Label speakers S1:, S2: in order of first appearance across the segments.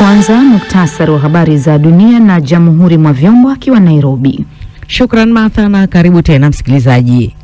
S1: Kwanza muktasari wa habari za dunia na Jamhuri mwa Vyombo akiwa Nairobi.
S2: Shukran Martha na karibu tena msikilizaji.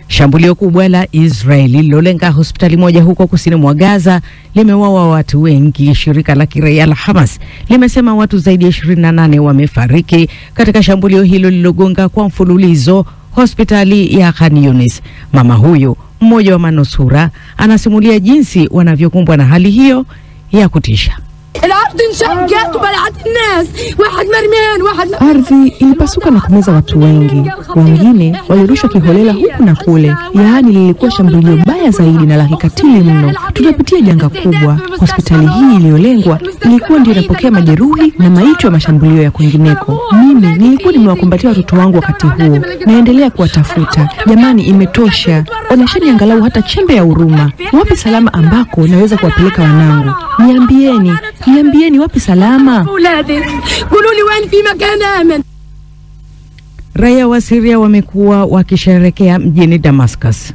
S2: Shambulio kubwa la Israeli lilolenga hospitali moja huko kusini mwa Gaza limewaua watu wengi. Shirika la kiraia la Hamas limesema watu zaidi ya 28 wamefariki katika shambulio hilo lilogonga kwa mfululizo hospitali ya Khan Yunis. Mama huyo, mmoja wa manusura, anasimulia jinsi wanavyokumbwa na hali hiyo ya kutisha.
S3: Ardhi ilipasuka na kumeza watu wengi. Wengine walirushwa kiholela huku na kule. Yaani lilikuwa shambulio baya zaidi na la kikatili mno. Tunapitia janga kubwa. Hospitali hii iliyolengwa ilikuwa ndio inapokea majeruhi na maiti wa mashambulio ya kwingineko. Mimi nilikuwa nimewakumbatia watoto wangu wakati huo. Naendelea kuwatafuta. Jamani, imetosha. Onesheni angalau hata chembe ya huruma. Wapi salama ambako naweza kuwapeleka wanangu? Niambieni wapi salama?
S2: Raia wa Syria wamekuwa wakisherehekea mjini Damascus.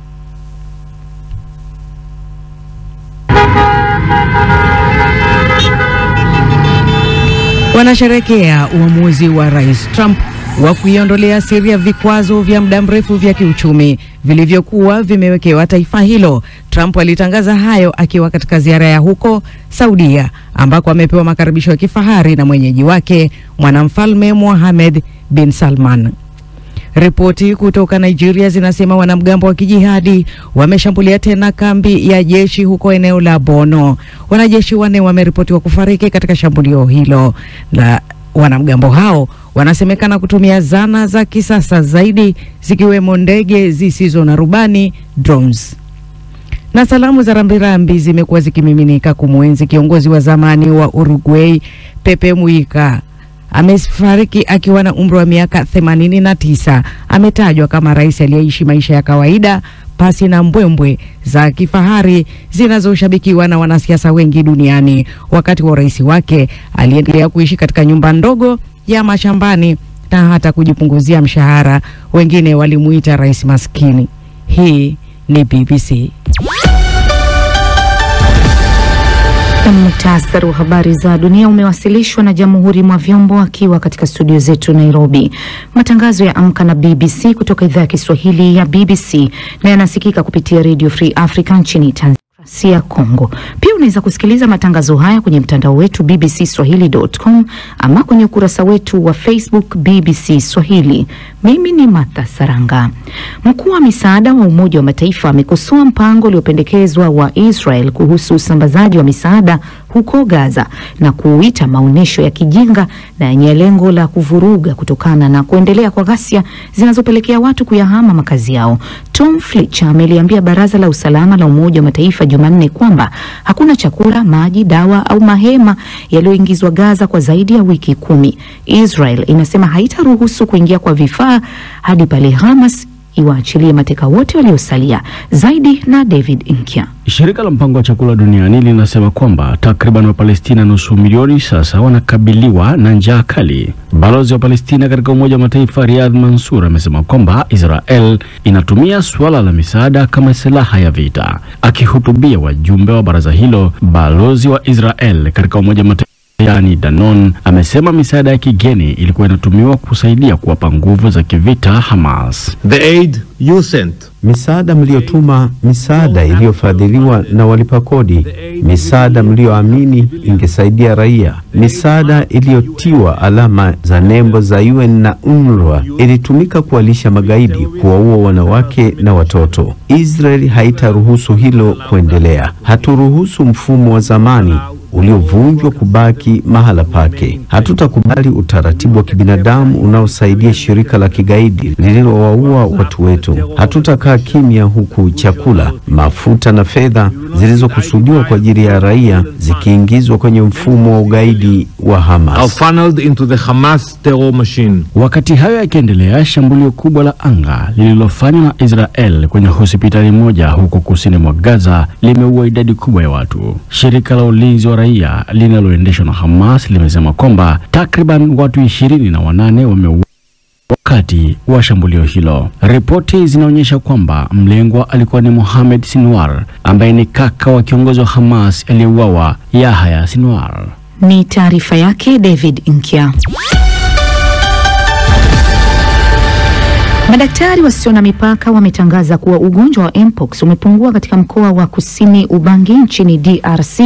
S2: Wanasherehekea uamuzi wa Rais Trump wa kuiondolea Syria vikwazo vya muda mrefu vya kiuchumi vilivyokuwa vimewekewa taifa hilo. Trump alitangaza hayo akiwa katika ziara ya huko Saudia, ambako amepewa makaribisho ya kifahari na mwenyeji wake mwanamfalme Mohammed bin Salman. Ripoti kutoka Nigeria zinasema wanamgambo wa kijihadi wameshambulia tena kambi ya jeshi huko eneo la Borno. Wanajeshi 4 wameripotiwa kufariki katika shambulio hilo. Na wanamgambo hao wanasemekana kutumia zana za kisasa zaidi zikiwemo ndege zisizo na rubani, drones. Na salamu za rambirambi zimekuwa zikimiminika kumwenzi kiongozi wa zamani wa Uruguay Pepe Mujica. Amefariki akiwa na umri wa miaka 89. Ametajwa kama rais aliyeishi maisha ya kawaida pasi na mbwembwe za kifahari zinazoshabikiwa na wanasiasa wengi duniani. Wakati wa urais wake aliendelea kuishi katika nyumba ndogo ya mashambani na hata kujipunguzia mshahara. Wengine walimuita rais maskini. Hii ni BBC.
S1: Muktasari wa habari za dunia umewasilishwa na Jamhuri mwa Vyombo akiwa katika studio zetu Nairobi. Matangazo ya Amka na BBC kutoka idhaa ya Kiswahili ya BBC na yanasikika kupitia Radio Free Africa nchini Tanzania, Kongo. Pia unaweza kusikiliza matangazo haya kwenye mtandao wetu bbcswahili.com ama kwenye ukurasa wetu wa Facebook BBC Swahili. Mimi ni Martha Saranga. Mkuu wa misaada wa Umoja wa Mataifa amekosoa mpango uliopendekezwa wa Israel kuhusu usambazaji wa misaada huko Gaza na kuuita maonesho ya kijinga na yenye lengo la kuvuruga kutokana na kuendelea kwa ghasia zinazopelekea watu kuyahama makazi yao. Tom Fletcher ameliambia Baraza la Usalama la Umoja wa Mataifa Jumanne kwamba hakuna chakula, maji, dawa au mahema yaliyoingizwa Gaza kwa zaidi ya wiki 10. Israel inasema haitaruhusu kuingia kwa vifaa hadi pale Hamas iwaachilie mateka wote waliosalia. Zaidi na David Inkia.
S4: Shirika la mpango wa chakula duniani linasema kwamba takriban wa Palestina nusu milioni sasa wanakabiliwa na njaa kali. Balozi wa Palestina katika Umoja wa Mataifa Riyad Mansour amesema kwamba Israel inatumia suala la misaada kama silaha ya vita. Akihutubia wajumbe wa baraza hilo, balozi wa Israel katika Umoja wa Mataifa yani Danon amesema misaada ya kigeni ilikuwa inatumiwa kusaidia kuwapa nguvu za kivita Hamas.
S5: The aid you sent,
S6: misaada mliotuma, misaada iliyofadhiliwa na walipa kodi, misaada mlioamini ingesaidia raia, misaada iliyotiwa alama za nembo za UN na UNRWA ilitumika kuwalisha magaidi, kuwaua wanawake na watoto. Israel haitaruhusu hilo kuendelea. Haturuhusu mfumo wa zamani uliovunjwa kubaki mahala pake. Hatutakubali utaratibu wa kibinadamu unaosaidia shirika la kigaidi lililowaua watu wetu. Hatutakaa kimya huku chakula, mafuta na fedha zilizokusudiwa kwa ajili ya raia zikiingizwa kwenye mfumo wa ugaidi wa Hamas.
S5: funneled into the Hamas terror machine.
S4: Wakati hayo yakiendelea, shambulio kubwa la anga lililofanywa na Israel kwenye hospitali moja huko kusini mwa Gaza limeua idadi kubwa ya watu. Shirika la ulinzi wa raia linaloendeshwa na Hamas limesema kwamba takriban watu 28 wameuawa wakati wa shambulio hilo. Ripoti zinaonyesha kwamba mlengwa alikuwa ni Mohammed Sinwar ambaye ni kaka wa kiongozi wa Hamas aliyeuawa Yahya Sinwar.
S1: Ni taarifa yake David Inkia. Madaktari wasio na mipaka wametangaza kuwa ugonjwa wa Mpox umepungua katika mkoa wa Kusini Ubangi nchini DRC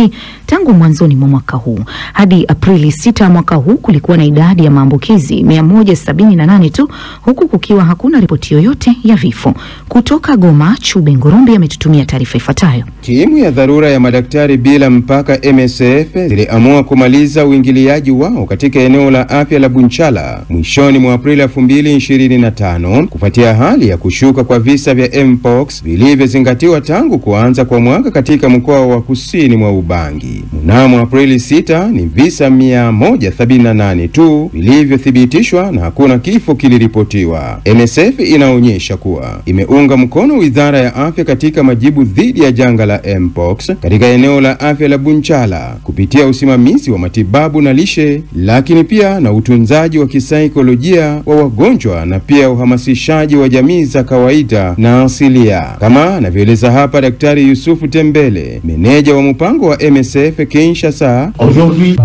S1: tangu mwanzoni mwa mwaka huu. Hadi Aprili 6 mwaka huu kulikuwa na idadi ya maambukizi 178 tu, huku kukiwa hakuna ripoti yoyote ya vifo. Kutoka Goma, Chube Ngorombi ametutumia taarifa ifuatayo.
S7: Timu ya dharura ya madaktari bila mpaka MSF ziliamua kumaliza uingiliaji wao katika eneo la afya la Bunchala mwishoni mwa Aprili 2025 kufuatia hali ya kushuka kwa visa vya Mpox vilivyozingatiwa tangu kuanza kwa mwaka katika mkoa wa Kusini mwa Ubangi. Mnamo Aprili 6 ni visa 178 tu vilivyothibitishwa na hakuna kifo kiliripotiwa. MSF inaonyesha kuwa imeunga mkono Wizara ya Afya katika majibu dhidi ya janga la Mpox katika eneo la afya la Bunchala kupitia usimamizi wa matibabu na lishe, lakini pia na utunzaji wa kisaikolojia wa wagonjwa na pia uhamasishaji wa jamii za kawaida na asilia. Kama anavyoeleza hapa Daktari Yusufu Tembele, meneja wa mpango wa MSF Kinshasa.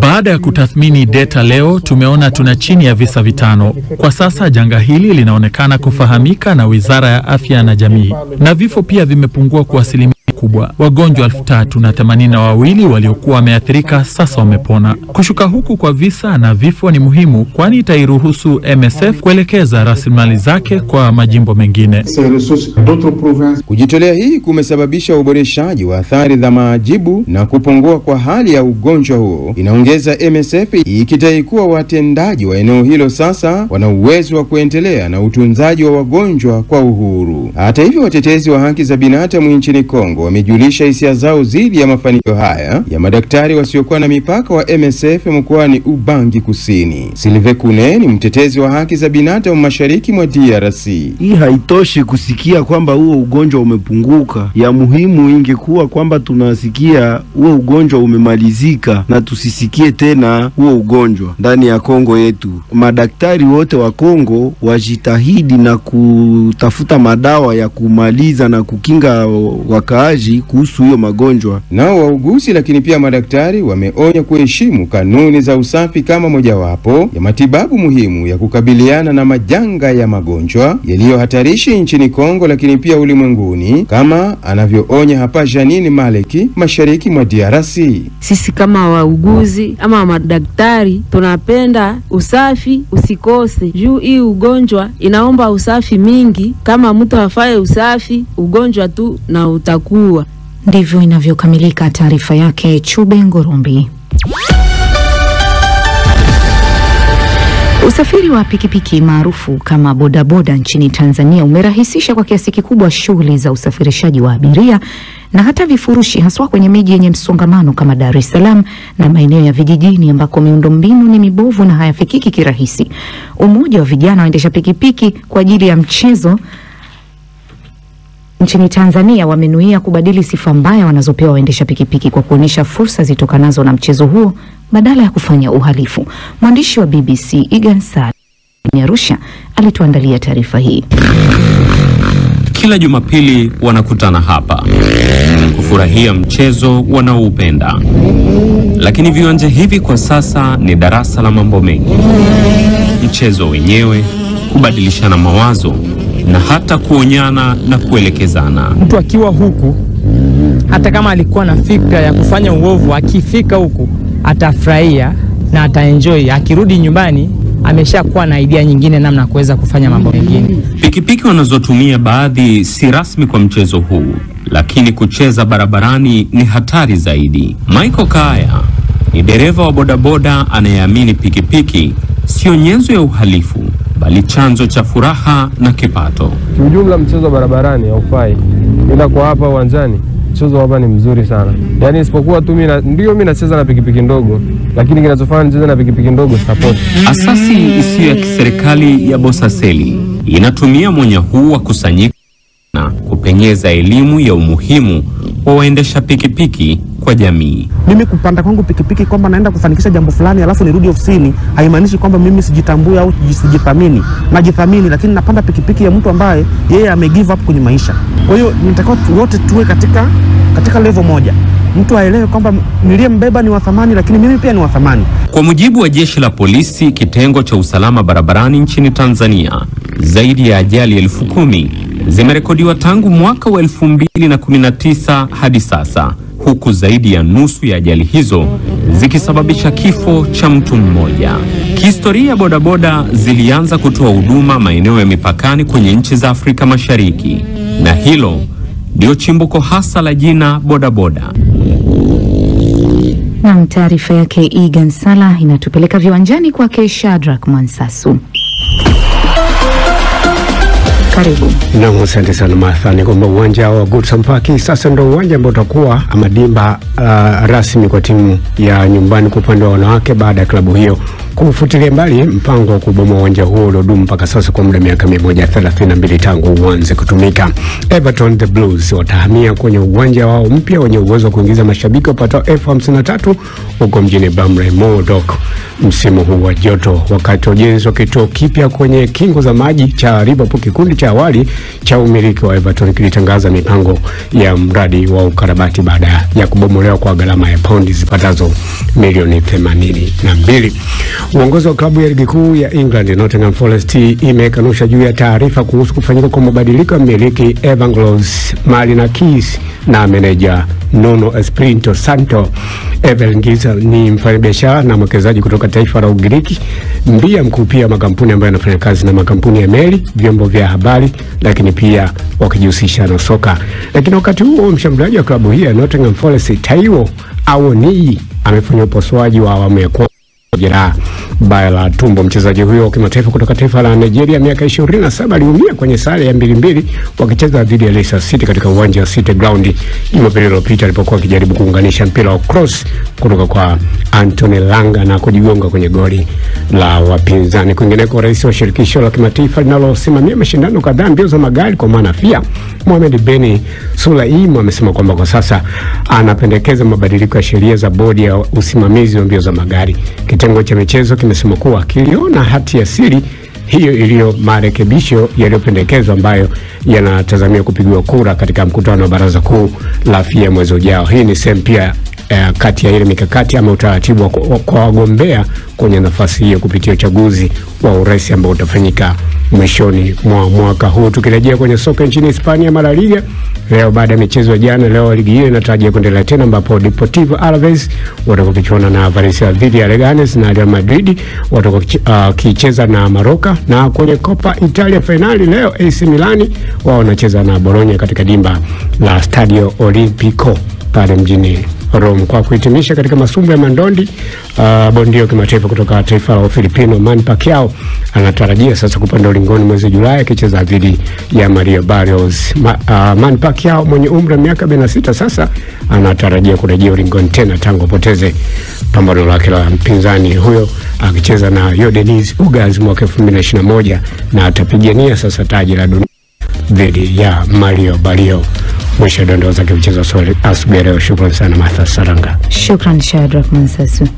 S8: Baada ya kutathmini data leo, tumeona tuna chini ya visa 5. Kwa sasa janga hili linaonekana kufahamika na Wizara ya Afya na Jamii, na vifo pia vimepungua kwa asilimia kubwa. Wagonjwa 382 waliokuwa wameathirika sasa wamepona. Kushuka huku kwa visa na vifo ni muhimu, kwani itairuhusu MSF kuelekeza rasilimali zake kwa majimbo mengine.
S7: Kujitolea hii kumesababisha uboreshaji wa athari za majibu na kupungua kwa hali ya ugonjwa huo. Inaongeza MSF ikidai kuwa watendaji wa eneo hilo sasa wana uwezo wa kuendelea na utunzaji wa wagonjwa kwa uhuru. Hata hivyo, watetezi wa haki za binadamu nchini Kongo wamejulisha hisia zao dhidi ya mafanikio haya ya madaktari wasiokuwa na mipaka wa MSF mkoani Ubangi Kusini. Sylvain Kune ni mtetezi wa haki za binadamu mashariki mwa DRC.
S9: Hii haitoshi kusikia kwamba huo ugonjwa umepunguka. Ya muhimu ingekuwa kwamba tunasikia huo ugonjwa umemalizika na tusisikie tena huo ugonjwa ndani ya Kongo yetu. Madaktari wote wa Kongo wajitahidi na kutafuta madawa ya kumaliza na kukinga wakaaji kuhusu hiyo magonjwa.
S7: Nao wauguzi lakini pia madaktari wameonya kuheshimu kanuni za usafi kama mojawapo ya matibabu muhimu ya kukabiliana na majanga ya magonjwa yaliyohatarishi nchini Kongo lakini pia ulimwenguni, kama anavyoonya hapa Janine Maleki mashariki mwa DRC.
S10: Sisi kama wauguzi ama madaktari tunapenda usafi usikose. Juu hii ugonjwa inaomba usafi mingi, kama mtu hafaye usafi ugonjwa tu na utakuwa.
S1: Ndivyo inavyokamilika taarifa yake Chube Ngorombi. Usafiri wa pikipiki maarufu kama bodaboda nchini Tanzania umerahisisha kwa kiasi kikubwa shughuli za usafirishaji wa abiria na hata vifurushi, haswa kwenye miji yenye msongamano kama Dar es Salaam na maeneo ya vijijini ambako miundombinu ni mibovu na hayafikiki kirahisi. Umoja wa vijana waendesha pikipiki kwa ajili ya mchezo nchini Tanzania wamenuia kubadili sifa mbaya wanazopewa waendesha pikipiki kwa kuonyesha fursa zitokanazo na mchezo huo badala ya kufanya uhalifu. Mwandishi wa BBC Igan Sali Arusha alituandalia taarifa hii.
S11: Kila Jumapili wanakutana hapa kufurahia mchezo wanaoupenda. Lakini viwanja hivi kwa sasa ni darasa la mambo mengi. Mchezo wenyewe, kubadilishana mawazo na hata kuonyana na kuelekezana.
S12: Mtu akiwa huku, hata kama alikuwa na fikra ya kufanya uovu, akifika huku atafurahia na ataenjoy. Akirudi nyumbani ameshakuwa na idea nyingine namna kuweza kufanya mambo mengine.
S11: Pikipiki wanazotumia baadhi si rasmi kwa mchezo huu, lakini kucheza barabarani ni hatari zaidi. Michael Kaya ni dereva wa bodaboda anayeamini pikipiki sio nyenzo ya uhalifu, bali chanzo cha furaha na kipato.
S13: Kiujumla mchezo barabarani haufai, ila kwa hapa uwanjani mchezo hapa ni mzuri sana. Yaani isipokuwa tu mimi nacheza na pikipiki ndogo, lakini kinachofanya nicheze na pikipiki ndogo support.
S11: Asasi isiyo ya kiserikali ya Bosaseli inatumia mwanya huu wa kusanyika na kupenyeza elimu ya umuhimu wa waendesha pikipiki kwa jamii.
S14: Mimi kupanda kwangu pikipiki kwamba naenda kufanikisha jambo fulani alafu nirudi ofisini, haimaanishi kwamba mimi sijitambui au sijithamini. Najithamini, lakini napanda pikipiki ya mtu ambaye yeye ame give up kwenye maisha. Kwa hiyo nitakao wote tuwe katika level moja. mtu aelewe kwamba niliyembeba ni wa thamani, lakini mimi pia ni wa thamani.
S11: Kwa mujibu wa jeshi la polisi, kitengo cha usalama barabarani nchini Tanzania, zaidi ya ajali 10,000 zimerekodiwa tangu mwaka wa 2019 hadi sasa, huku zaidi ya nusu ya ajali hizo zikisababisha kifo cha mtu mmoja. Kihistoria, bodaboda zilianza kutoa huduma maeneo ya mipakani kwenye nchi za Afrika Mashariki, na hilo ndio chimbuko hasa la jina bodaboda.
S1: Na taarifa yake Egan Sala inatupeleka viwanjani kwake Shadrack Mwansasu. Karibu.
S15: Na asante sana Martha. Ni kwamba uwanja wa Goodson Park sasa ndio uwanja ambao utakuwa ama dimba rasmi kwa timu ya nyumbani kwa upande wa wanawake baada ya klabu hiyo kumfutilia mbali mpango wa kubomoa uwanja huo uliodumu mpaka sasa kwa muda miaka 132 tangu uanze kutumika. Everton the Blues watahamia kwenye uwanja wao mpya wenye uwezo wa kuingiza mashabiki wapatao 53,000 huko mjini Bramley Modoc msimu huu wa joto, wakati ujenzi wa kituo kipya kwenye kingo za maji cha Liverpool. Kikundi cha awali cha umiliki wa Everton kilitangaza mipango ya mradi wa ukarabati baada ya kubomolewa kwa gharama ya paundi zipatazo milioni 82. Uongozi wa klabu ya ligi kuu ya England Nottingham Forest imekanusha juu ya taarifa kuhusu kufanyika kwa mabadiliko ya mmiliki Evanglos Marinakis na meneja Nuno Espirito Santo. Evanglos ni mfanyabiashara na mwekezaji kutoka taifa la Ugiriki, mbia mkuu pia makampuni ambayo yanafanya kazi na makampuni ya meli, vyombo vya habari, lakini pia wakijihusisha na soka. Lakini wakati huo mshambuliaji wa klabu hii ya Nottingham Forest Taiwo Awoniyi amefanya upasuaji wa awamu ya jeraha baya la tumbo. Mchezaji huyo wa kimataifa kutoka taifa la Nigeria miaka 27 aliumia kwenye sare ya 2-2 wakicheza dhidi ya Leicester City katika uwanja wa City Ground Jumapili iliyopita alipokuwa akijaribu kuunganisha mpira wa cross kutoka kwa Anthony Langa na kujigonga kwenye goli la wapinzani. Kwingineko, rais wa shirikisho la kimataifa linalosimamia mashindano kadhaa mbio za magari kwa maana FIA, Mohamed Ben Sulayem amesema kwamba kwa sasa anapendekeza mabadiliko ya sheria za bodi ya usimamizi wa mbio za magari. Kitengo cha michezo kimesema kuwa kiliona hati ya siri hiyo iliyo marekebisho yaliyopendekezwa ambayo yanatazamia kupigiwa kura katika mkutano wa baraza kuu la FIA mwezi ujao. Hii ni sehemu pia kati ya ile mikakati ama utaratibu kwa wagombea kwenye nafasi hiyo kupitia uchaguzi wa urais ambao utafanyika mwishoni mwa mwaka huu. Tukirejea kwenye soka nchini Hispania, La Liga leo baada ya michezo ya jana, leo ligi hiyo inatarajia kuendelea tena ambapo Deportivo Alaves watakopichana na Valencia dhidi ya Leganes na Real Madrid watakokicheza na Maroka, na kwenye Copa Italia finali leo AC Milan wao wanacheza na Bologna katika dimba la Stadio Olimpico pale mjini Rome. Kwa kuhitimisha katika masumbu ya mandondi, bondia kimataifa kutoka taifa la Filipino Manny Pacquiao anatarajia sasa kupanda ulingoni mwezi Julai akicheza dhidi ya Mario Barrios. Manny Pacquiao mwenye umri wa miaka 46 sasa anatarajia kurejea ulingoni tena tangu apoteze pambano lake la mpinzani huyo akicheza na Yordenis Ugas mwaka 2021 na atapigania sasa taji la dunia dhidi ya Mario Barrios. Mwisho dondoo za kimchezo asubuhi leo. Shukrani sana Martha Saranga.
S1: Shukrani Shadrack Mwansasu.